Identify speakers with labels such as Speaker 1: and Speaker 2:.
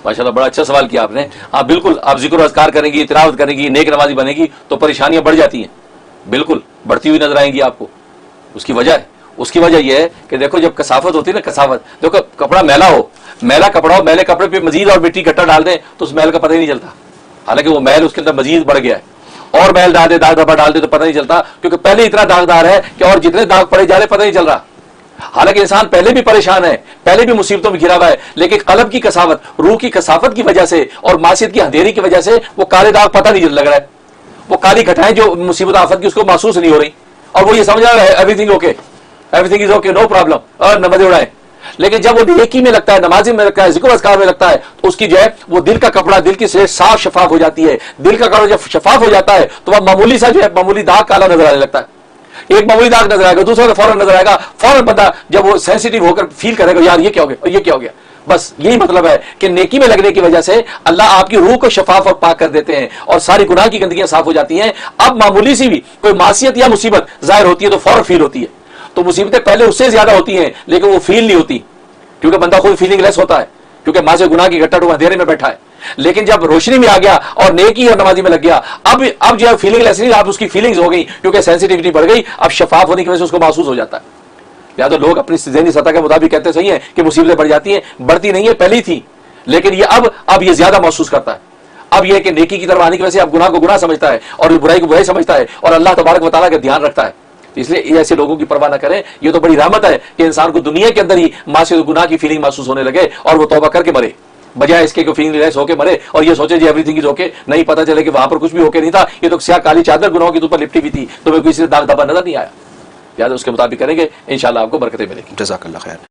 Speaker 1: माशाल्लाह बड़ा अच्छा सवाल किया आपने। हाँ बिल्कुल, आप जिक्र अज़कार करेंगी, तिलावत करेंगी, नेक नमाजी बनेगी तो परेशानियां बढ़ जाती हैं, बिल्कुल बढ़ती हुई नजर आएंगी आपको। उसकी वजह है, उसकी वजह यह है कि देखो जब कसाफत होती है ना, कसाफत, देखो कपड़ा मैला हो, मैला कपड़ा हो, मैले कपड़े पे मजीद और मिट्टी गट्टा डाल दें तो उस मैल का पता ही नहीं चलता, हालांकि वो मैल उसके अंदर मजीद बढ़ गया है। और मैल डाल दे, दाग धब्बा डाल दे तो पता नहीं चलता, क्योंकि पहले इतना दागदार है कि और जितने दाग पड़े जा रहे पता नहीं चल रहा। हालांकि इंसान पहले भी परेशान है, पहले भी मुसीबतों में घिरा हुआ है, लेकिन कल्ब की कसावत, रूह की कसाफत की वजह से और मासियत की अंधेरी की वजह से वो काले दाग पता नहीं लग रहा है, वो काली घटाएं जो मुसीबत आफत की उसको महसूस नहीं हो रही, और वो ये समझ रहा है everything okay, everything is okay, no problem, और नमाज़ें उड़ाए। लेकिन जब वो नेकी में लगता है, नमाजी में लगता है, जिक्र अज़कार में लगता है, तो उसकी जो है वो दिल का कपड़ा, दिल की से साफ शफाफ हो जाती है। दिल का कपड़ा जब शफाफ हो जाता है तो वह मामूली सा जो है मामूली दाग काला नजर आने लगता है। एक मामूली दाग नजर आएगा, दूसरा फौरन नजर आएगा, फौरन बंदा जब वो सेंसिटिव होकर फील करेगा यार ये क्या हो गया, ये क्या हो गया। बस यही मतलब है कि नेकी में लगने की वजह से अल्लाह आपकी रूह को शफाफ और पाक कर देते हैं और सारी गुनाह की गंदगियां साफ हो जाती हैं। अब मामूली सी भी कोई मासियत या मुसीबत जाहिर होती है तो फौरन फील होती है। तो मुसीबतें पहले उससे ज्यादा होती हैं लेकिन वो फील नहीं होती, क्योंकि बंदा खुद फीलिंग लेस होता है, क्योंकि माँ से गुनाह की गट्टा तो अंधेरे में बैठा है। लेकिन जब रोशनी में आ गया और नेकी और नमाजी में लग गया, अब जो है फीलिंग लेस नहीं, अब उसकी फीलिंग्स हो गई, क्योंकि सेंसिटिविटी बढ़ गई, अब शफाफ होने की वजह से उसको महसूस हो जाता है। या तो लोग अपनी ज़हनी सतह के मुताबिक कहते सही है कि मुसीबतें बढ़ जाती हैं, बढ़ती नहीं है, पहले ही थी, लेकिन ये अब ये ज्यादा महसूस करता है। अब ये कि नेकी की तरफ आने की वजह से अब गुनाह को गुनाह समझता है और बुराई को बुराई समझता है और अल्लाह तबारक व तआला का ध्यान रखता है। इसलिए ऐसे लोगों की परवाह न करें। ये तो बड़ी रहमत है कि इंसान को दुनिया के अंदर ही मासियत गुनाह की फीलिंग महसूस होने लगे और वो तौबा करके मरे, बजाय इसके कि फीलिंग लेस होके मरे और ये सोचे जी एवरीथिंग इज ओके, नहीं पता चले कि वहां पर कुछ भी ओके नहीं था, ये तो स्याह काली चादर गुनाहों के ऊपर लिपटी हुई थी, तो मैं किसी दाग धब्बा नजर नहीं आया। याद उसके मुताबिक करेंगे, इंशाल्लाह आपको बरकतें मिलेंगी।
Speaker 2: जज़ाकल्लाह खैर।